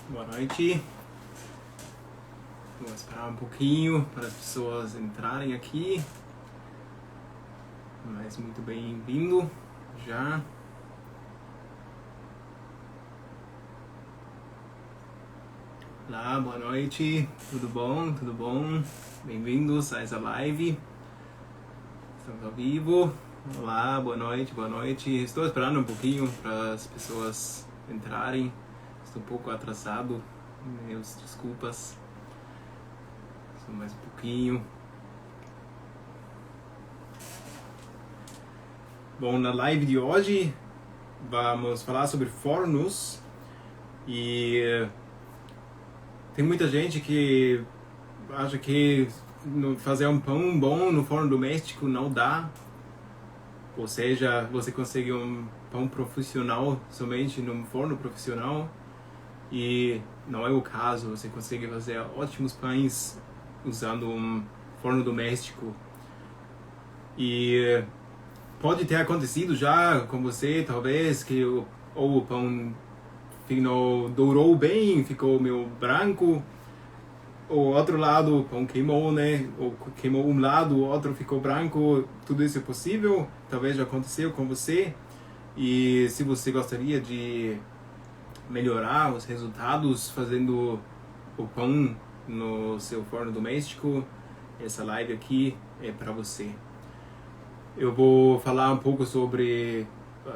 Boa noite. Vou esperar um pouquinho para as pessoas entrarem aqui. Mas muito bem-vindo já. Olá, boa noite. Tudo bom? Tudo bom? Bem-vindos a essa live. Estamos ao vivo. Olá, boa noite, boa noite. Estou esperando um pouquinho para as pessoas entrarem. Estou um pouco atrasado. Meus desculpas. Só mais um pouquinho. Bom, na live de hoje vamos falar sobre fornos e tem muita gente que acha que fazer um pão bom no forno doméstico não dá, ou seja, você consegue um pão profissional somente num forno profissional, e não é o caso. Você consegue fazer ótimos pães usando um forno doméstico. E pode ter acontecido já com você, talvez, que o pão dourou bem, ficou meio branco, o outro lado o pão queimou, né? Ou queimou um lado, o outro ficou branco. Tudo isso é possível, talvez já aconteceu com você. E se você gostaria de melhorar os resultados fazendo o pão no seu forno doméstico, essa live aqui é para você. Eu vou falar um pouco sobre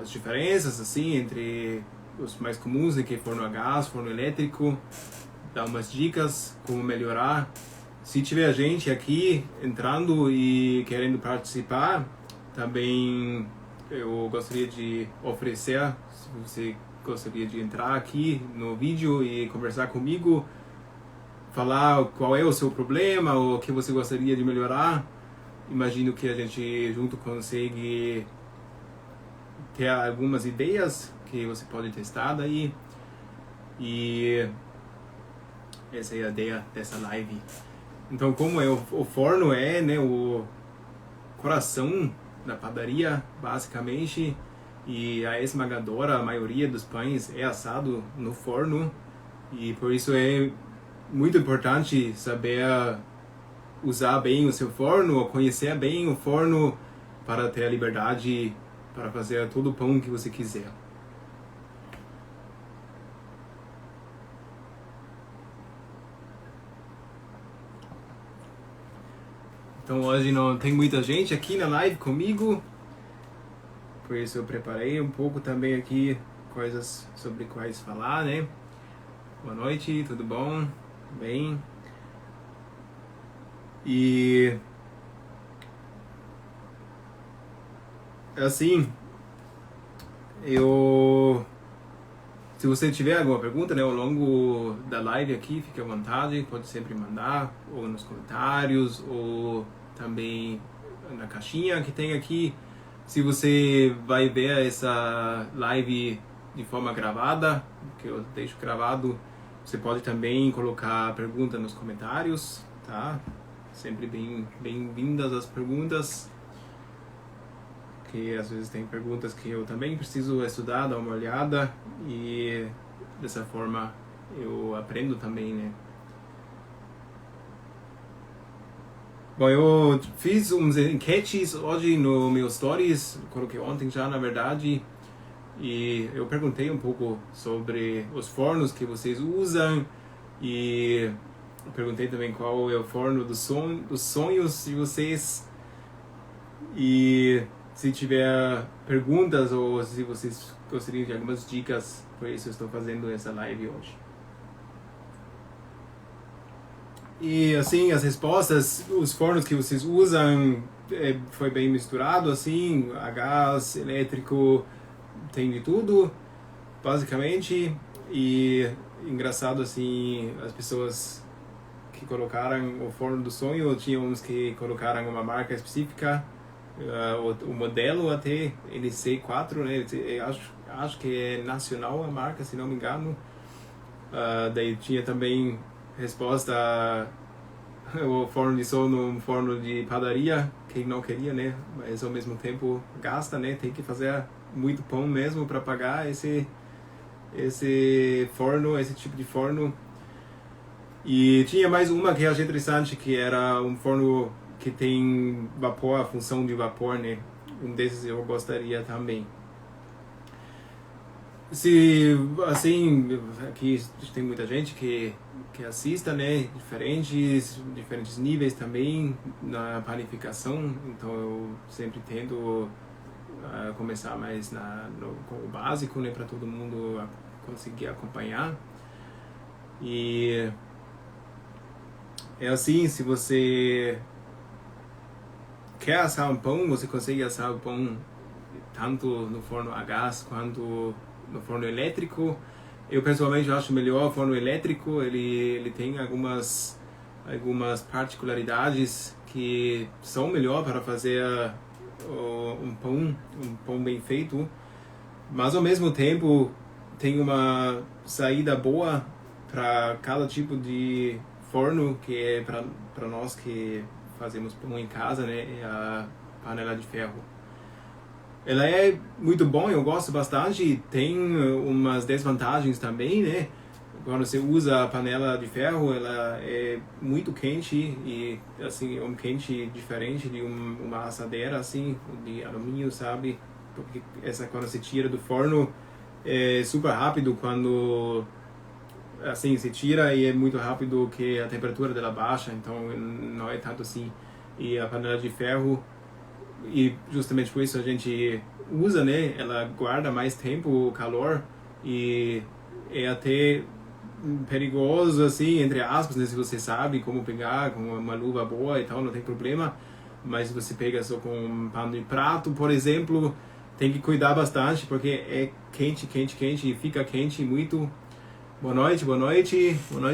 as diferenças assim entre os mais comuns, que é forno a gás, forno elétrico, dar umas dicas como melhorar. Se tiver gente aqui entrando e querendo participar, também eu gostaria de oferecer, se você gostaria de entrar aqui no vídeo e conversar comigo, falar qual é o seu problema ou o que você gostaria de melhorar. Imagino que a gente junto consegue ter algumas ideias que você pode testar daí. E essa é a ideia dessa live. Então, como o forno é, né, o coração da padaria, basicamente, e a esmagadora, a maioria dos pães é assado no forno, e por isso é muito importante saber usar bem o seu forno, conhecer bem o forno para ter a liberdade para fazer todo o pão que você quiser. Então hoje não tem muita gente aqui na live comigo, por isso eu preparei um pouco também aqui coisas sobre quais falar, né? Boa noite, tudo bom? Bem? E assim, se você tiver alguma pergunta, né, ao longo da live aqui, fique à vontade, pode sempre mandar, ou nos comentários, ou também na caixinha que tem aqui. Se você vai ver essa live de forma gravada, que eu deixo gravado, você pode também colocar a pergunta nos comentários, tá? Sempre bem-vindas as perguntas, que às vezes tem perguntas que eu também preciso estudar, dar uma olhada, e dessa forma eu aprendo também, né? Bom, eu fiz uns enquetes hoje no meu stories, coloquei ontem já, na verdade, e eu perguntei um pouco sobre os fornos que vocês usam, e eu perguntei também qual é o forno dos sonhos de vocês, e se tiver perguntas ou se vocês gostariam de algumas dicas, por isso eu estou fazendo essa live hoje. E assim, as respostas, os fornos que vocês usam, foi bem misturado, assim, a gás, elétrico, tem de tudo, basicamente. E engraçado, assim, as pessoas que colocaram o forno do sonho, tinha uns que colocaram uma marca específica, o modelo até NC4, né? Acho que é nacional a marca, se não me engano. Daí tinha também resposta o forno de som no forno de padaria, quem não queria, né? Mas ao mesmo tempo gasta, né? Tem que fazer muito pão mesmo para pagar esse forno, esse tipo de forno. E tinha mais uma que eu achei interessante, que era um forno que tem vapor, a função de vapor, né? Um desses eu gostaria também. Se, assim, aqui tem muita gente que assista, né? Diferentes níveis também na panificação. Então eu sempre tento começar mais com o básico, né? Para todo mundo conseguir acompanhar. E é assim, se você quer assar um pão, você consegue assar o pão tanto no forno a gás quanto no forno elétrico. Eu pessoalmente acho melhor o forno elétrico, ele tem algumas particularidades que são melhor para fazer um pão bem feito, mas ao mesmo tempo tem uma saída boa para cada tipo de forno, que é para nós que fazemos pão em casa, né? É a panela de ferro. Ela é muito bom, eu gosto bastante. Tem umas desvantagens também, né? Quando você usa a panela de ferro, ela é muito quente e assim um quente diferente de uma assadeira assim de alumínio, sabe? Porque quando você tira do forno é super rápido quando assim se tira e é muito rápido que a temperatura dela baixa, então não é tanto assim. E a panela de ferro, e justamente por isso a gente usa, né? Ela guarda mais tempo o calor e é até perigoso, assim, entre aspas, né? Se você sabe como pegar com uma luva boa e tal, não tem problema. Mas se você pega só com um pano de prato, por exemplo, tem que cuidar bastante porque é quente e fica quente muito. Boa noite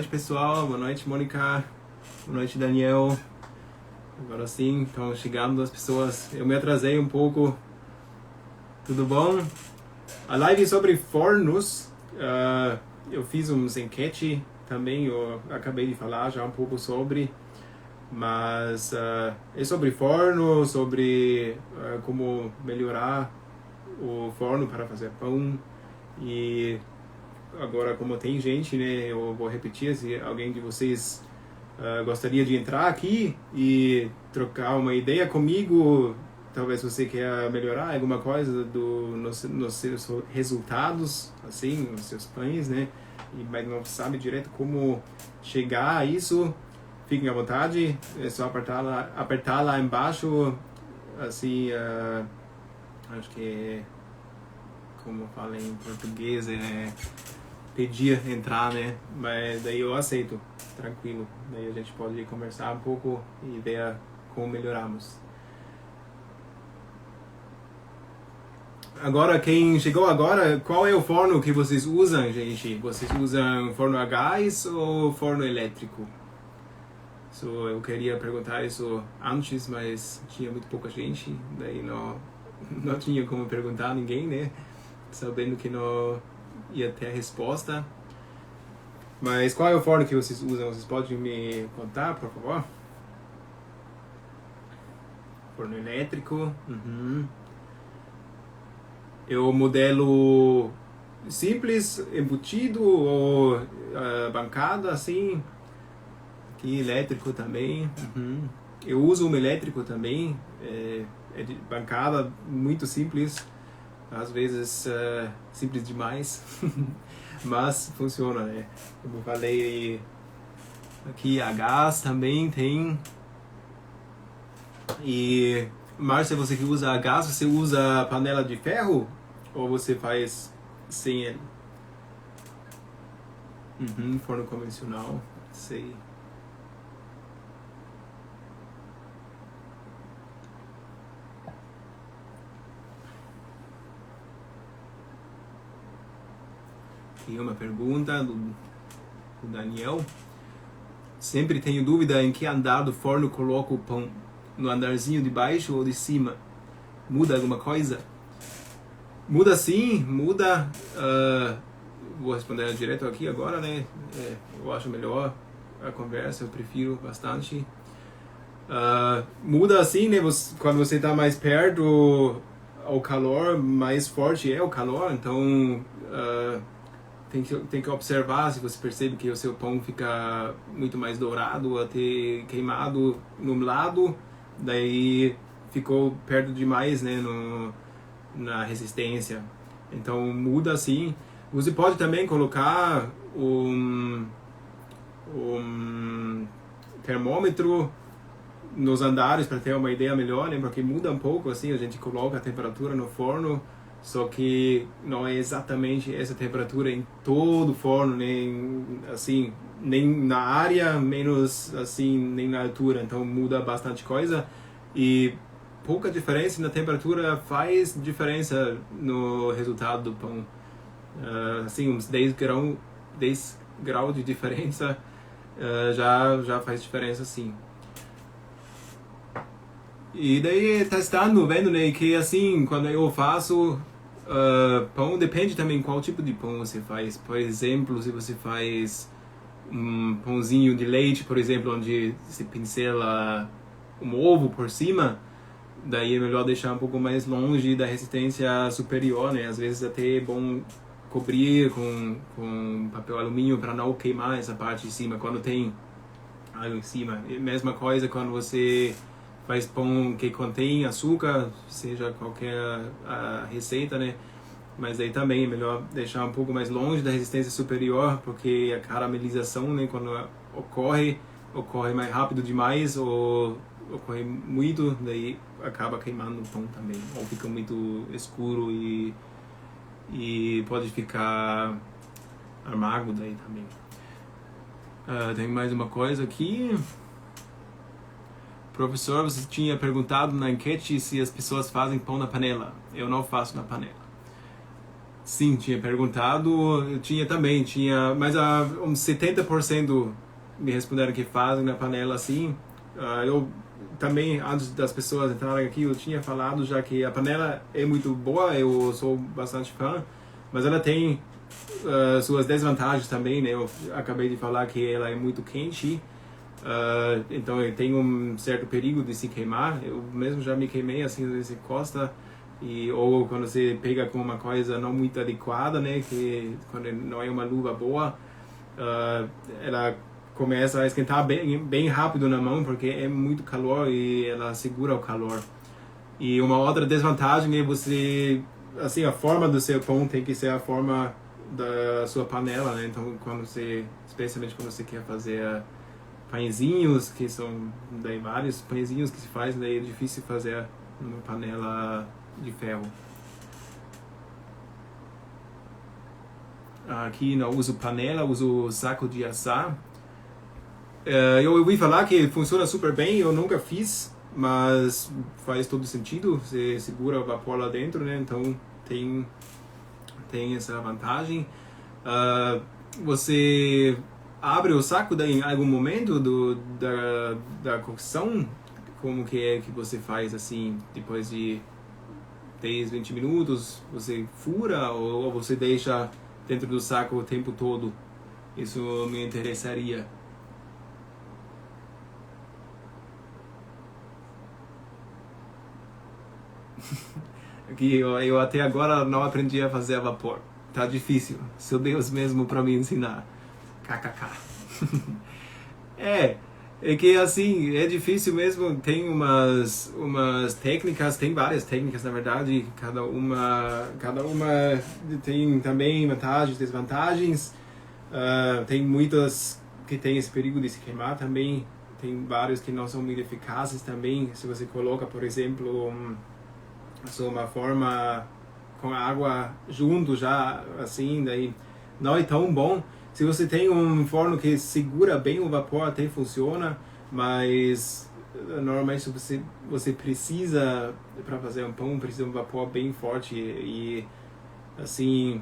pessoal, boa noite Mônica, boa noite Daniel. Agora sim, estão chegando as pessoas. Eu me atrasei um pouco. Tudo bom? A live sobre fornos, eu fiz uns enquete também, eu acabei de falar já um pouco sobre, mas é sobre forno, sobre como melhorar o forno para fazer pão. E agora, como tem gente, né, eu vou repetir, se alguém de vocês gostaria de entrar aqui e trocar uma ideia comigo, talvez você quer melhorar alguma coisa nos seus resultados, assim, nos seus pães, né? Mas não sabe direito como chegar a isso, fiquem à vontade, é só apertar lá embaixo, assim, acho que como fala em português, pedir entrar, né? Mas daí eu aceito, tranquilo. Daí a gente pode conversar um pouco e ver como melhoramos. Agora, quem chegou agora, qual é o forno que vocês usam, gente? Vocês usam forno a gás ou forno elétrico? Eu queria perguntar isso antes, mas tinha muito pouca gente, daí não tinha como perguntar a ninguém, né? Sabendo que não ia ter a resposta. Mas qual é o forno que vocês usam? Vocês podem me contar, por favor? Forno elétrico. Uhum. É o modelo simples, embutido ou bancada, assim. Aqui elétrico também. Uhum. Eu uso um elétrico também. É de bancada, muito simples. Às vezes simples demais. Mas funciona, né? Como eu falei, aqui a gás também tem. E Márcia, você que usa a gás, você usa panela de ferro? Ou você faz sem ele? Forno convencional, sei. Aqui uma pergunta do Daniel. Sempre tenho dúvida em que andar do forno coloco o pão. No andarzinho de baixo ou de cima? Muda alguma coisa? Muda sim, muda. Vou responder direto aqui agora, né? Eu acho melhor a conversa, eu prefiro bastante. Muda assim, né? Quando você está mais perto, o calor mais forte é o calor, então tem que observar se você percebe que o seu pão fica muito mais dourado, até queimado num lado, daí ficou perto demais, né, na resistência. Então muda assim. Você pode também colocar um termômetro nos andares para ter uma ideia melhor, né? Porque muda um pouco assim, a gente coloca a temperatura no forno, só que não é exatamente essa temperatura em todo o forno, nem assim, nem na área, menos assim, nem na altura, então muda bastante coisa e pouca diferença na temperatura faz diferença no resultado do pão. Assim, uns 10 graus de diferença já faz diferença sim. E daí testando, vendo, né, que assim, quando eu faço pão, depende também qual tipo de pão você faz. Por exemplo, se você faz um pãozinho de leite, por exemplo, onde se pincela um ovo por cima, daí é melhor deixar um pouco mais longe da resistência superior, né? Às vezes até é bom cobrir com papel alumínio para não queimar essa parte de cima quando tem algo em cima. E mesma coisa quando você faz pão que contém açúcar, seja qualquer receita, né? Mas aí também é melhor deixar um pouco mais longe da resistência superior, porque a caramelização, né, quando ocorre mais rápido demais ou ocorre muito, daí acaba queimando o pão também, ou fica muito escuro e pode ficar amargo daí também. Tem mais uma coisa aqui. Professor, você tinha perguntado na enquete se as pessoas fazem pão na panela. Eu não faço na panela. Sim, tinha perguntado, eu tinha, mas uns 70% me responderam que fazem na panela assim. Eu também, antes das pessoas entrarem aqui, eu tinha falado já que a panela é muito boa, eu sou bastante fã, mas ela tem suas desvantagens também, né? Eu acabei de falar que ela é muito quente, então tem um certo perigo de se queimar. Eu mesmo já me queimei assim, às vezes você encosta, ou quando você pega com uma coisa não muito adequada, né? Que quando não é uma luva boa, ela começa a esquentar bem rápido na mão, porque é muito calor e ela segura o calor. E uma outra desvantagem é você, assim, a forma do seu pão tem que ser a forma da sua panela, né? Então, especialmente quando você quer fazer pãezinhos, que são daí vários pãezinhos que se faz, daí é difícil fazer numa panela de ferro. Aqui não uso panela, uso saco de assar. Eu ouvi falar que funciona super bem, eu nunca fiz, mas faz todo sentido, você segura o vapor lá dentro, né? Então tem essa vantagem. Você abre o saco em algum momento da cocção? Como que é que você faz assim, depois de 10, 20 minutos, você fura ou você deixa dentro do saco o tempo todo? Isso me interessaria. Que eu até agora não aprendi a fazer a vapor. Tá difícil. Seu Deus mesmo para me ensinar. KKK. É que assim, é difícil mesmo. Tem umas técnicas, tem várias técnicas na verdade. Cada uma tem também vantagens, desvantagens. Tem muitas que tem esse perigo de se queimar também. Tem vários que não são muito eficazes também. Se você coloca, por exemplo, uma forma com a água junto já, assim, daí não é tão bom. Se você tem um forno que segura bem o vapor, até funciona, mas normalmente você precisa, para fazer um pão, precisa de um vapor bem forte e assim,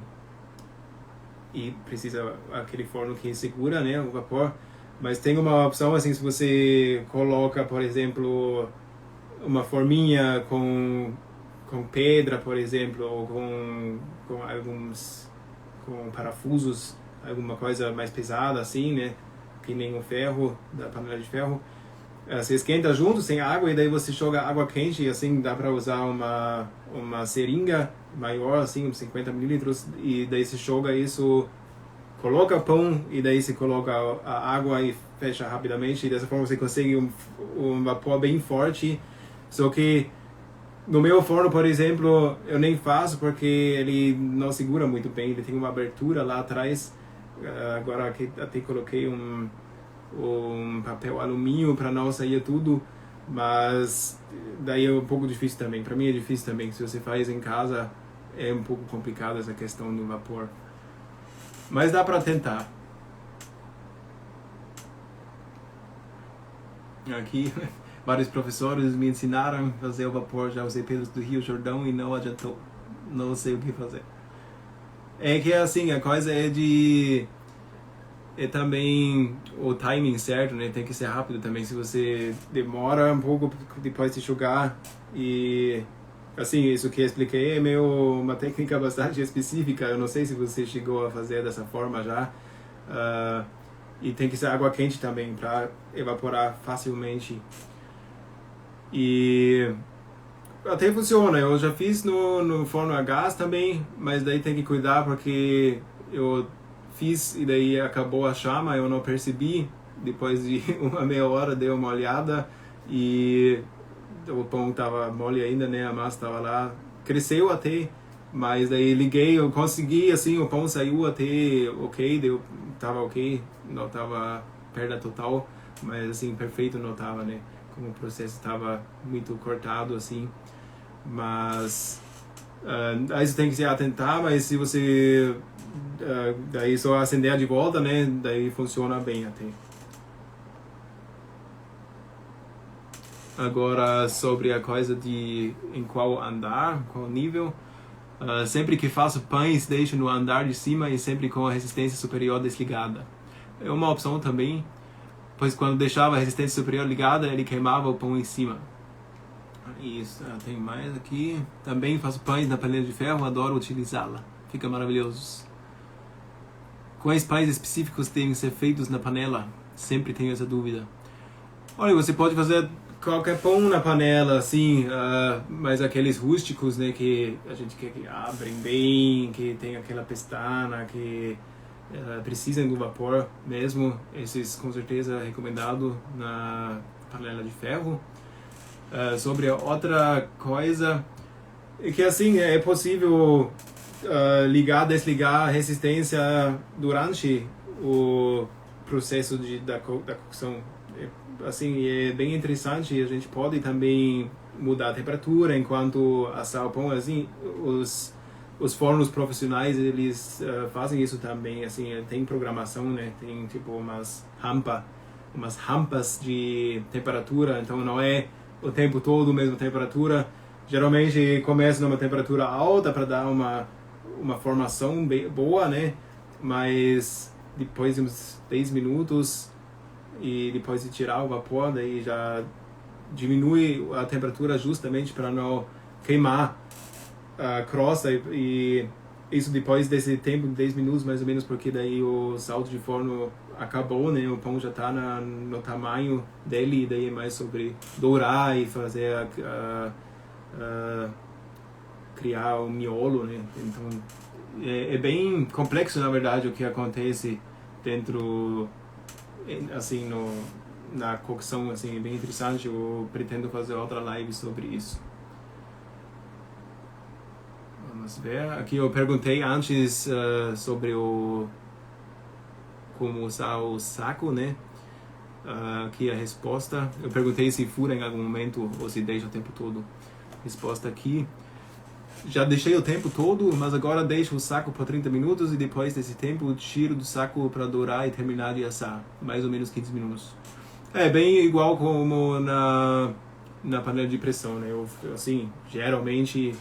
e precisa aquele forno que segura, né, o vapor. Mas tem uma opção assim, se você coloca, por exemplo, uma forminha com pedra, por exemplo, ou com parafusos, alguma coisa mais pesada assim, né, que nem o ferro, da panela de ferro. Você esquenta junto, sem água, e daí você joga água quente, e assim dá para usar uma seringa maior, assim, uns 50 mililitros, e daí você joga isso coloca pão e daí você coloca a água e fecha rapidamente. E dessa forma você consegue um vapor bem forte. Só que no meu forno, por exemplo, eu nem faço porque ele não segura muito bem. Ele tem uma abertura lá atrás. Agora aqui até coloquei um papel alumínio para não sair tudo. Mas daí é um pouco difícil também. Para mim é difícil também. Se você faz em casa, é um pouco complicado essa questão do vapor. Mas dá para tentar. Aqui, vários professores me ensinaram a fazer o vapor. Já usei pelos do Rio Jordão e não adiantou. Não sei o que fazer. É que assim, a coisa é também o timing certo, né? Tem que ser rápido também. Se você demora um pouco depois de jogar e assim, isso que eu expliquei é uma técnica bastante específica. Eu não sei se você chegou a fazer dessa forma já. E tem que ser água quente também para evaporar facilmente. E até funciona. Eu já fiz no forno a gás também, mas daí tem que cuidar porque eu fiz e daí acabou a chama, eu não percebi. Depois de uma meia hora dei uma olhada e o pão estava mole ainda, né? A massa estava lá, cresceu até, mas daí liguei, eu consegui, assim, o pão saiu até ok, tava ok, não tava perda total, mas assim, perfeito não tava, né? Como o processo estava muito cortado, assim, mas aí você tem que se atentar, mas se você daí só acender de volta, né? Daí funciona bem até. Agora, sobre a coisa de em qual andar, qual nível, sempre que faço pães, deixo no andar de cima e sempre com a resistência superior desligada. É uma opção também, pois quando deixava a resistência superior ligada, ele queimava o pão em cima. Isso, tem mais aqui. Também faço pães na panela de ferro, adoro utilizá-la. Fica maravilhoso. Quais pães específicos devem ser feitos na panela? Sempre tenho essa dúvida. Olha, você pode fazer qualquer pão na panela, assim, mas aqueles rústicos, né, que a gente quer que abrem bem, que tem aquela pestana, que precisam do vapor mesmo, esses com certeza é recomendado na panela de ferro. Sobre a outra coisa, é que assim, é possível ligar, desligar a resistência durante o processo da cocção. Assim, é bem interessante. A gente pode também mudar a temperatura enquanto assar o pão. Assim, os fornos profissionais, eles fazem isso também. Assim, tem programação, né? Tem tipo umas rampas de temperatura. Então não é o tempo todo a mesma temperatura. Geralmente começa numa temperatura alta para dar uma formação boa, né? Mas depois de uns 10 minutos e depois de tirar o vapor, daí já diminui a temperatura justamente para não queimar a crosta e isso depois desse tempo, 10 minutos mais ou menos, porque daí o salto de forno acabou, né? O pão já está no tamanho dele e daí é mais sobre dourar e fazer criar o miolo, né? Então é bem complexo, na verdade, o que acontece dentro, assim, na cocção, assim, é bem interessante. Eu pretendo fazer outra live sobre isso. Vamos ver. Aqui eu perguntei antes sobre como usar o saco, né? Aqui a resposta. Eu perguntei se fura em algum momento ou se deixa o tempo todo. Resposta aqui. Já deixei o tempo todo, mas agora deixo o saco por 30 minutos e depois desse tempo tiro do saco para dourar e terminar de assar. Mais ou menos 15 minutos. É bem igual como na panela de pressão, né? Eu, assim, geralmente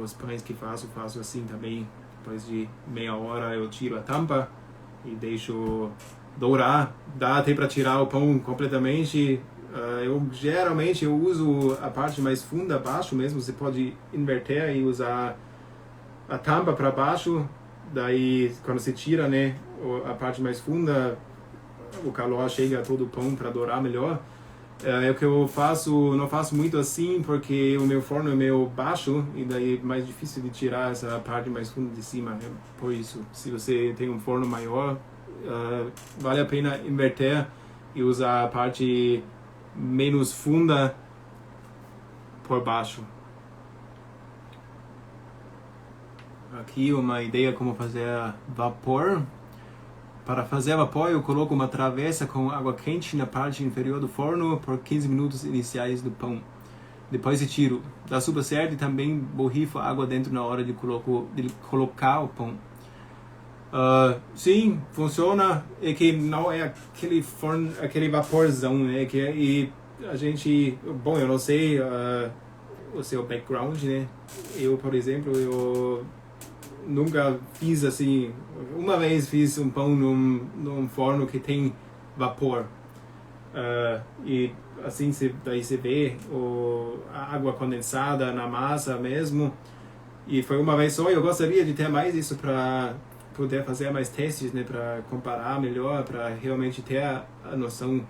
os pães que faço assim também. Depois de meia hora eu tiro a tampa e deixo dourar. Dá até para tirar o pão completamente. Eu geralmente uso a parte mais funda abaixo mesmo. Você pode inverter e usar a tampa para baixo. Daí quando você tira, né, a parte mais funda, o calor chega a todo o pão para dourar melhor. É o que eu faço, não faço muito assim porque o meu forno é meio baixo e daí é mais difícil de tirar essa parte mais funda de cima. Por isso, se você tem um forno maior, vale a pena inverter e usar a parte menos funda por baixo. Aqui uma ideia como fazer vapor. Para fazer vapor, eu coloco uma travessa com água quente na parte inferior do forno por 15 minutos iniciais do pão. Depois eu tiro. Dá super certo e também borrifo água dentro na hora de colocar o pão. Sim, funciona. É que não é aquele forno, aquele vaporzão, né? E a gente... Bom, eu não sei o seu background, né? Eu, por exemplo, eu nunca fiz assim. Uma vez fiz um pão num forno que tem vapor. E assim daí você vê a água condensada na massa mesmo. E foi uma vez só. Eu gostaria de ter mais isso para poder fazer mais testes, né? Para comparar melhor, para realmente ter a noção,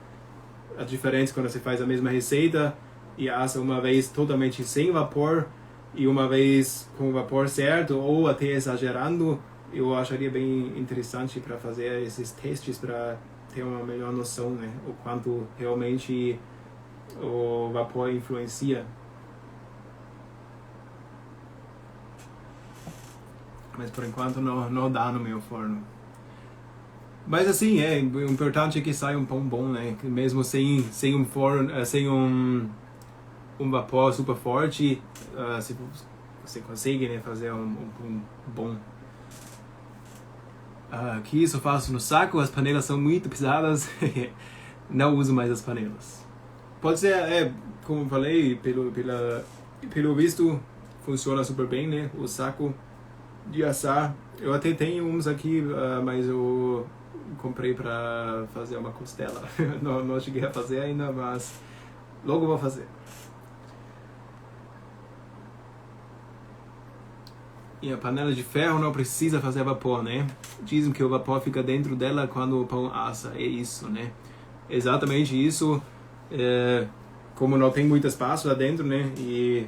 a diferença quando você faz a mesma receita e assa uma vez totalmente sem vapor e uma vez com o vapor certo ou até exagerando. Eu acharia bem interessante para fazer esses testes para ter uma melhor noção, né, o quanto realmente o vapor influencia. Mas por enquanto não dá no meu forno. Mas assim, o importante é que saia um pão bom, né, mesmo sem um forno, sem um vapor super forte, se você consegue, né, fazer um pão bom. Aqui isso eu faço no saco, as panelas são muito pesadas, não uso mais as panelas. Pode ser, como eu falei, pelo visto funciona super bem, né, o saco de assar. Eu até tenho uns aqui, mas eu comprei para fazer uma costela. não cheguei a fazer ainda, mas logo vou fazer. E a panela de ferro não precisa fazer vapor, né? Dizem que o vapor fica dentro dela quando o pão assa. É isso, né? Exatamente isso. Como não tem muito espaço lá dentro, né? E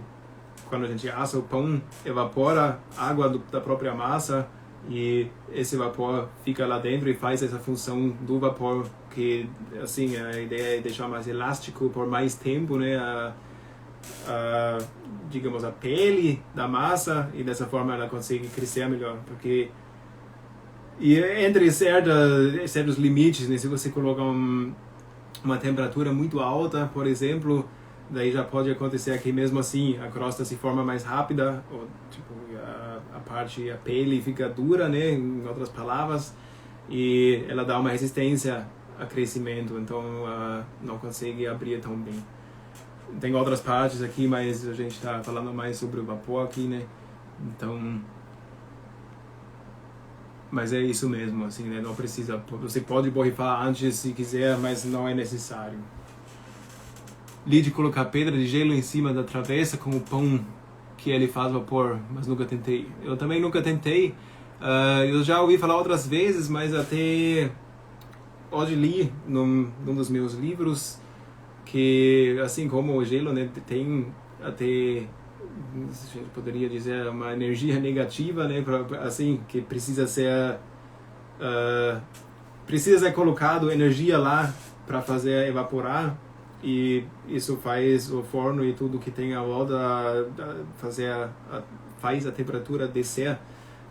quando a gente assa o pão, evapora a água da própria massa e esse vapor fica lá dentro e faz essa função do vapor, que assim a ideia é deixar mais elástico por mais tempo, né? Digamos, a pele da massa, e dessa forma ela consegue crescer melhor, porque entre certos limites, né, se você colocar uma temperatura muito alta, por exemplo, daí já pode acontecer que mesmo assim a crosta se forma mais rápida, ou tipo, a pele fica dura, né, em outras palavras, e ela dá uma resistência a crescimento, então não consegue abrir tão bem. Tem outras partes aqui, mas a gente está falando mais sobre o vapor aqui, né? Então, mas é isso mesmo, assim, né? Não precisa, você pode borrifar antes se quiser, mas não é necessário. Lide colocar pedra de gelo em cima da travessa com o pão que ele faz vapor, mas nunca tentei. Eu também nunca tentei. Eu já ouvi falar outras vezes, mas até hoje li num dos meus livros que, assim como o gelo, né, tem até, a gente poderia dizer, uma energia negativa, né, assim, que precisa ser colocado energia lá para fazer evaporar, e isso faz o forno e tudo que tem à volta faz a temperatura descer,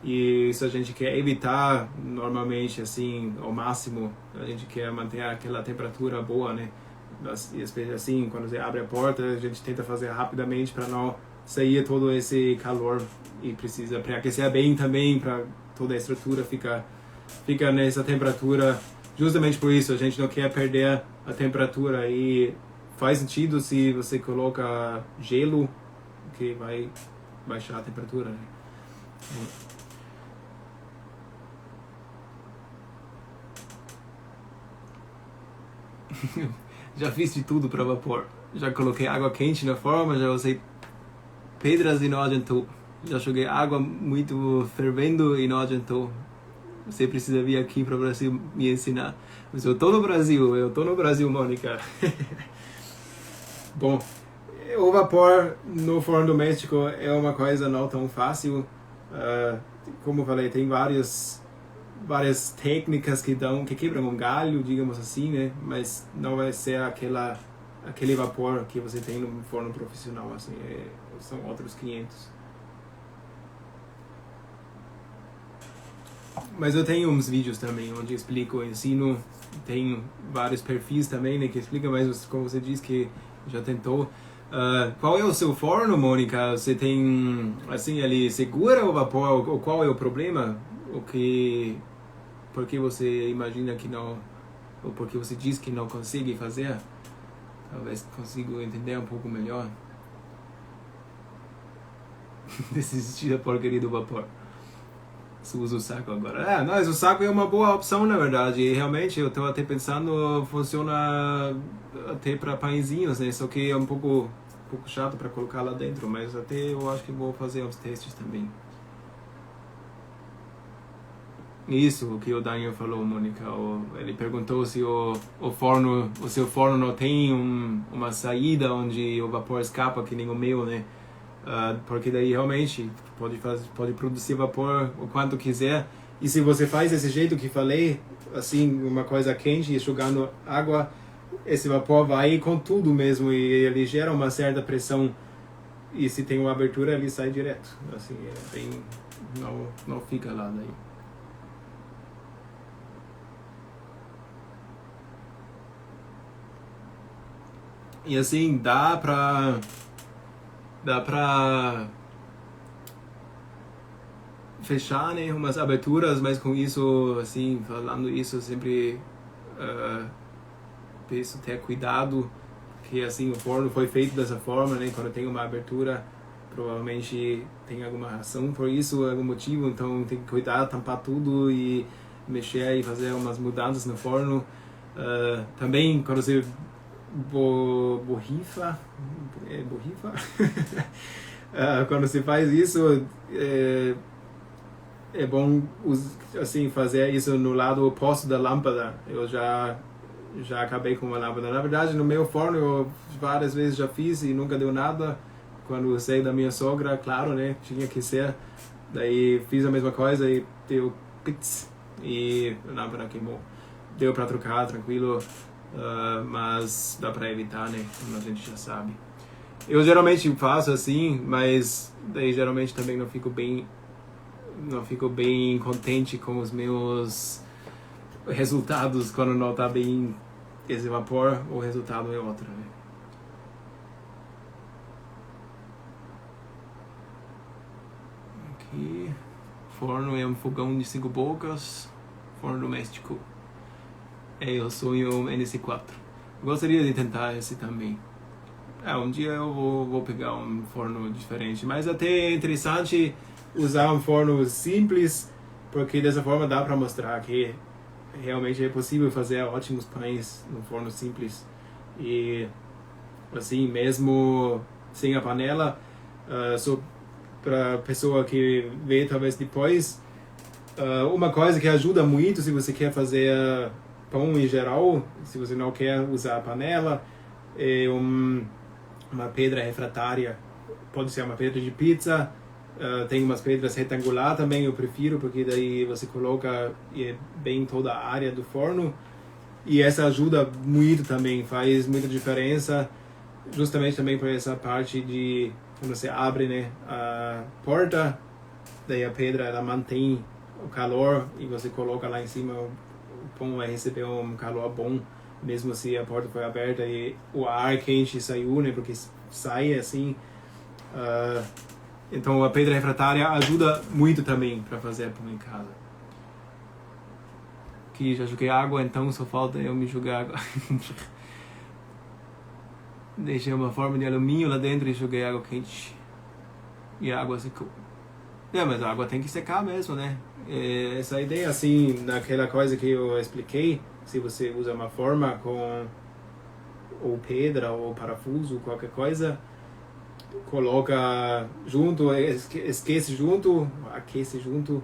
e isso a gente quer evitar normalmente, assim, ao máximo. A gente quer manter aquela temperatura boa, né? Assim, quando você abre a porta, a gente tenta fazer rapidamente para não sair todo esse calor, e precisa pré-aquecer bem também para toda a estrutura ficar nessa temperatura. Justamente por isso a gente não quer perder a temperatura, e faz sentido se você coloca gelo, que vai baixar a temperatura, né? Já fiz de tudo para vapor. Já coloquei água quente na forma, já usei pedras e não adiantou. Já joguei água muito fervendo e não adiantou. Você precisa vir aqui para o Brasil me ensinar. Mas eu tô no Brasil, Mônica. Bom, o vapor no forno doméstico é uma coisa não tão fácil. Como eu falei, tem várias técnicas que quebram um galho, digamos assim, né? Mas não vai ser aquele vapor que você tem no forno profissional, assim, são outros 500. Mas eu tenho uns vídeos também onde eu explico, eu ensino, tem vários perfis também, né, que explica, mas como você disse que já tentou. Qual é o seu forno, Mônica? Você tem, assim, ele segura o vapor, ou qual é o problema? Por que você imagina que não, ou por que você diz que não consegue fazer? Talvez consiga entender um pouco melhor. Desistir da porcaria do vapor. Você usa o saco agora. Mas o saco é uma boa opção, na verdade. E realmente, eu estou até pensando, funciona até para pãezinhos, né? Só que é um pouco chato para colocar lá dentro, mas até eu acho que vou fazer uns testes também. Isso, o que o Daniel falou, Mônica. Ele perguntou se o seu forno não tem uma saída onde o vapor escapa, que nem o meu, né? Porque daí realmente pode produzir vapor o quanto quiser. E se você faz desse jeito que falei, assim, uma coisa quente e jogando água, esse vapor vai com tudo mesmo e ele gera uma certa pressão. E se tem uma abertura, ele sai direto. Assim, não fica lá daí. E assim, dá pra fechar, né, umas aberturas, mas com isso, assim, falando isso, eu sempre preciso ter cuidado, que assim, o forno foi feito dessa forma, né, quando tem uma abertura, provavelmente tem alguma razão por isso, algum motivo, então tem que cuidar, tampar tudo e mexer e fazer umas mudanças no forno. Também, quando você borrifa? Quando se faz isso, é bom assim, fazer isso no lado oposto da lâmpada. Eu já acabei com uma lâmpada. Na verdade, no meu forno, eu várias vezes já fiz e nunca deu nada. Quando eu saí da minha sogra, claro, né? Tinha que ser. Daí fiz a mesma coisa e deu pits e a lâmpada queimou. Deu para trocar, tranquilo. Mas dá para evitar, né? Como a gente já sabe. Eu geralmente faço assim, mas daí geralmente também não fico bem contente com os meus resultados quando não tá bem esse vapor, o resultado é outro, né? Aqui, forno é um fogão de 5 bocas, forno doméstico. Eu sonho um NC4. Gostaria de tentar esse também. Um dia eu vou pegar um forno diferente, mas até é interessante usar um forno simples, porque dessa forma dá para mostrar que realmente é possível fazer ótimos pães no forno simples. E assim, mesmo sem a panela, só para pessoa que vê talvez depois, uma coisa que ajuda muito se você quer fazer pão em geral, se você não quer usar a panela, é uma pedra refratária. Pode ser uma pedra de pizza, tem umas pedras retangular também, eu prefiro, porque daí você coloca bem toda a área do forno. E essa ajuda muito também, faz muita diferença, justamente também por essa parte de quando você abre, né, a porta, daí a pedra ela mantém o calor e você coloca lá em cima, o pão vai receber um calor bom, mesmo se a porta foi aberta e o ar quente saiu, né, porque sai assim. Então a pedra refratária ajuda muito também para fazer pão em casa. Aqui já joguei água, então só falta eu me jogar água. Deixei uma forma de alumínio lá dentro e joguei água quente. E a água secou. Mas a água tem que secar mesmo, né? Essa ideia, assim, naquela coisa que eu expliquei, se você usa uma forma com ou pedra ou parafuso, qualquer coisa, coloca junto, esquece junto, aquece junto,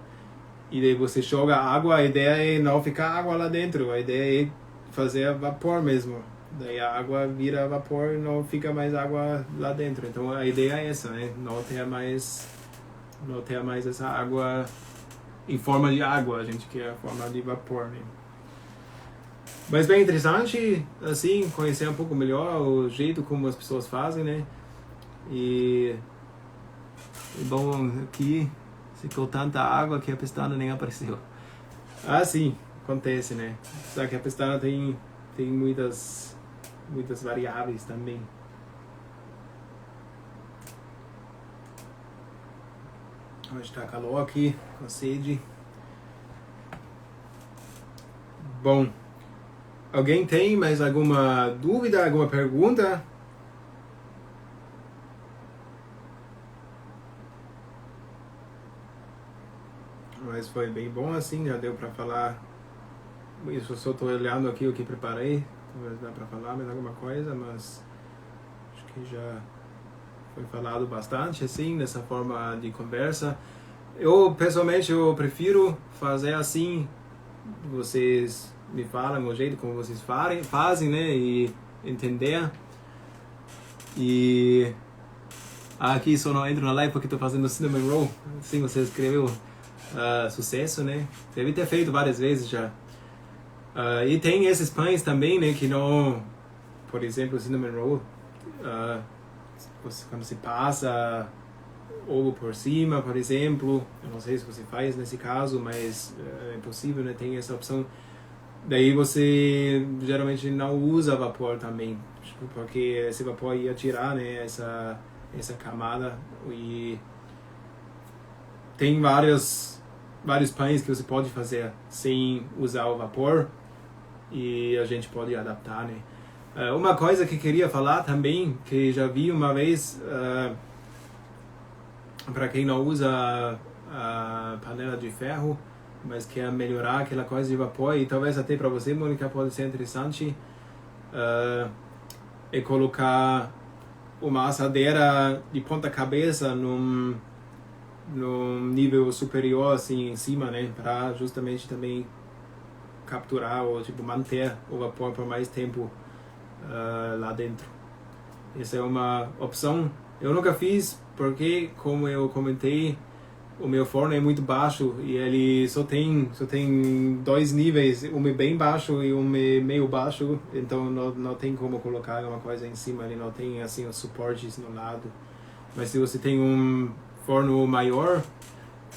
e daí você joga água. A ideia é não ficar água lá dentro, a ideia é fazer vapor mesmo. daí a água vira vapor e não fica mais água lá dentro. Então a ideia é essa, né? Não ter mais essa água em forma de água, a gente quer a forma de vapor, né? Mas bem interessante, assim, conhecer um pouco melhor o jeito como as pessoas fazem, né? E bom, aqui ficou tanta água que a pestana nem apareceu. Ah, sim, acontece, né? Só que a pestana tem muitas variáveis também. Hoje tá calor aqui, com sede. Bom, alguém tem mais alguma dúvida, alguma pergunta? Mas foi bem bom assim, já deu para falar. Isso eu só estou olhando aqui o que preparei, talvez dá para falar mais alguma coisa, mas acho que já foi falado bastante assim, dessa forma de conversa. Eu, pessoalmente, eu prefiro fazer assim, vocês me falam o jeito como vocês fazem, né, e entender. E aqui só não entro na live porque estou fazendo cinnamon roll, assim você escreveu. Sucesso, né? Deve ter feito várias vezes já. E tem esses pães também, né? Que não, por exemplo, cinnamon roll, quando se passa ovo por cima, por exemplo, eu não sei se você faz nesse caso, mas é possível, né? Tem essa opção. Daí você geralmente não usa vapor também, porque esse vapor ia tirar, né? Essa camada. E tem vários pães que você pode fazer sem usar o vapor e a gente pode adaptar, né? Uma coisa que queria falar também, que já vi uma vez, para quem não usa a panela de ferro, mas quer melhorar aquela coisa de vapor, e talvez até para você, Mônica, pode ser interessante, é colocar uma assadeira de ponta cabeça num nível superior assim em cima, né, para justamente também capturar ou tipo manter o vapor por mais tempo lá dentro. Essa é uma opção. Eu nunca fiz porque, como eu comentei, o meu forno é muito baixo e ele só tem 2 níveis, um é bem baixo e um é meio baixo, então não tem como colocar uma coisa em cima, ele não tem assim os suportes no lado. Mas se você tem um forno maior,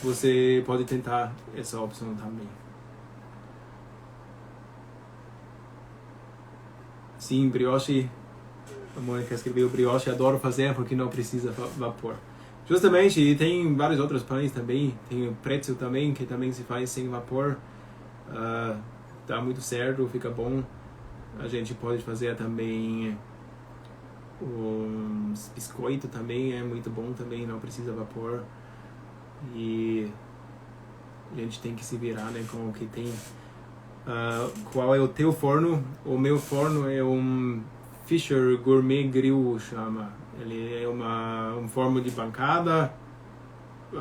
você pode tentar essa opção também. Sim, brioche, a Mônica escreveu brioche, adoro fazer porque não precisa vapor. Justamente, e tem vários outros pães também, tem o pretzel também, que também se faz sem vapor, dá muito certo, fica bom. A gente pode fazer também os biscoito também, é muito bom também, não precisa vapor. E a gente tem que se virar, né, com o que tem. Qual é o teu forno? O meu forno é um Fisher Gourmet Grill, chama. Ele é um forno de bancada,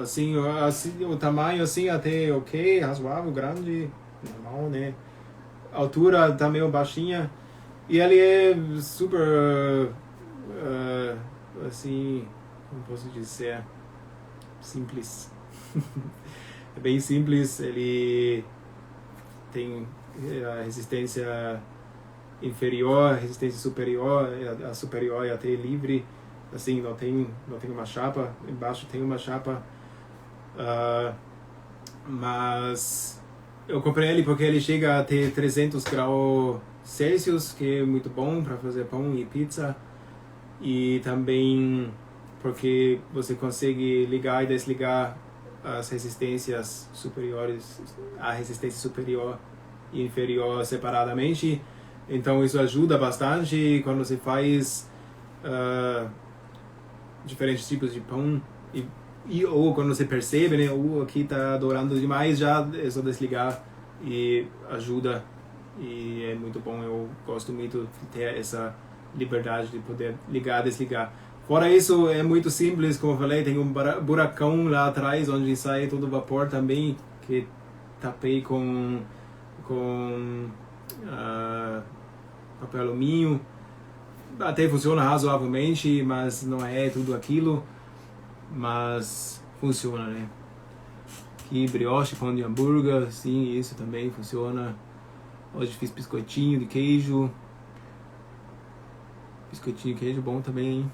assim, o tamanho assim até ok, razoável, grande, normal, né? A altura tá meio baixinha e ele é super, assim, como posso dizer, simples. É bem simples, ele tem a resistência inferior, a resistência superior, a superior é até livre, assim, não tem uma chapa, embaixo tem uma chapa, mas eu comprei ele porque ele chega a ter 300 graus Celsius, que é muito bom para fazer pão e pizza, e também porque você consegue ligar e desligar as resistências superiores, a resistência superior e inferior separadamente. Então isso ajuda bastante quando você faz diferentes tipos de pão ou quando você percebe, né, aqui está dourando demais, já é só desligar e ajuda, e é muito bom. Eu gosto muito de ter essa liberdade de poder ligar e desligar. Fora isso, é muito simples, como eu falei, tem um buracão lá atrás onde sai todo o vapor também, que tapei com papel alumínio. Até funciona razoavelmente, mas não é tudo aquilo. Mas funciona, né? Aqui, brioche, pão de hambúrguer, sim, isso também funciona. Hoje fiz biscoitinho de queijo. Biscoitinho de queijo bom também, hein?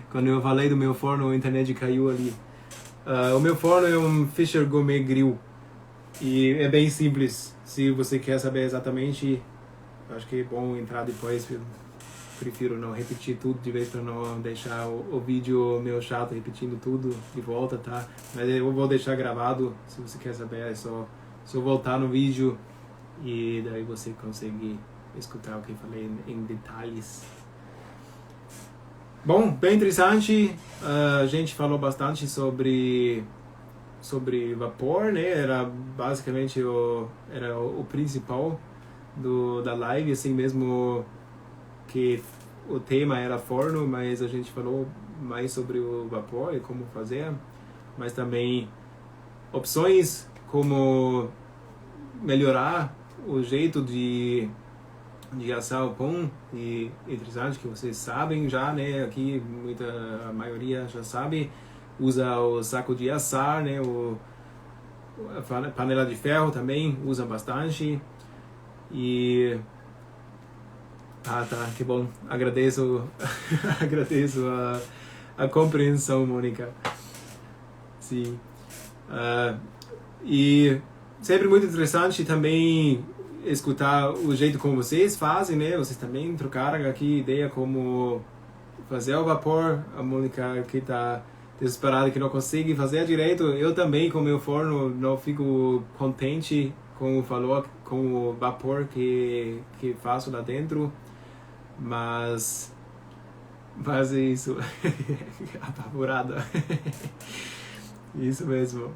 Quando eu falei do meu forno, a internet caiu ali. O meu forno é um Fisher Gourmet Grill. E é bem simples. Se você quer saber exatamente, acho que é bom entrar depois. Eu prefiro não repetir tudo de vez para não deixar o vídeo meu chato repetindo tudo de volta, tá? Mas eu vou deixar gravado. Se você quer saber, é só voltar no vídeo e daí você consegue escutar o que eu falei em detalhes. Bom, bem interessante. A gente falou bastante sobre vapor, né? Era basicamente o principal da live, assim mesmo que o tema era forno, mas a gente falou mais sobre o vapor e como fazer, mas também opções como melhorar o jeito de assar o pão. E interessante que vocês sabem já, né? Aqui a maioria já sabe, usa o saco de assar, né? A panela de ferro também usa bastante. E tá, que bom. Agradeço agradeço a compreensão, Mônica. Sim. E sempre muito interessante também escutar o jeito como vocês fazem, né? Vocês também trocaram aqui ideia como fazer o vapor. A Mônica que tá desesperada que não consegue fazer direito. Eu também com meu forno não fico contente com o vapor que faço lá dentro. Mas é isso. Apavorada. Isso mesmo.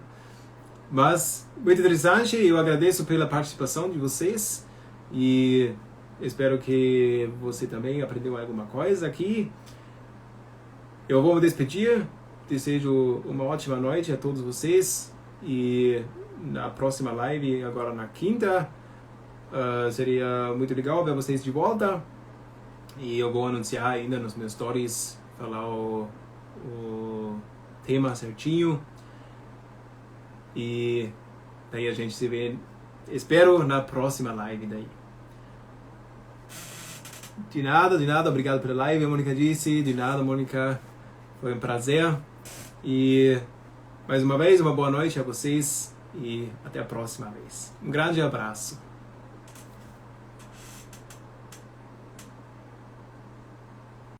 Mas, muito interessante, eu agradeço pela participação de vocês e espero que você também aprendeu alguma coisa aqui. Eu vou me despedir, desejo uma ótima noite a todos vocês e na próxima live, agora na quinta, seria muito legal ver vocês de volta e eu vou anunciar ainda nos meus stories, falar o tema certinho. E daí a gente se vê, espero, na próxima live daí. De nada, obrigado pela live, a Mônica disse. De nada, Mônica, foi um prazer. E mais uma vez, uma boa noite a vocês e até a próxima vez. Um grande abraço.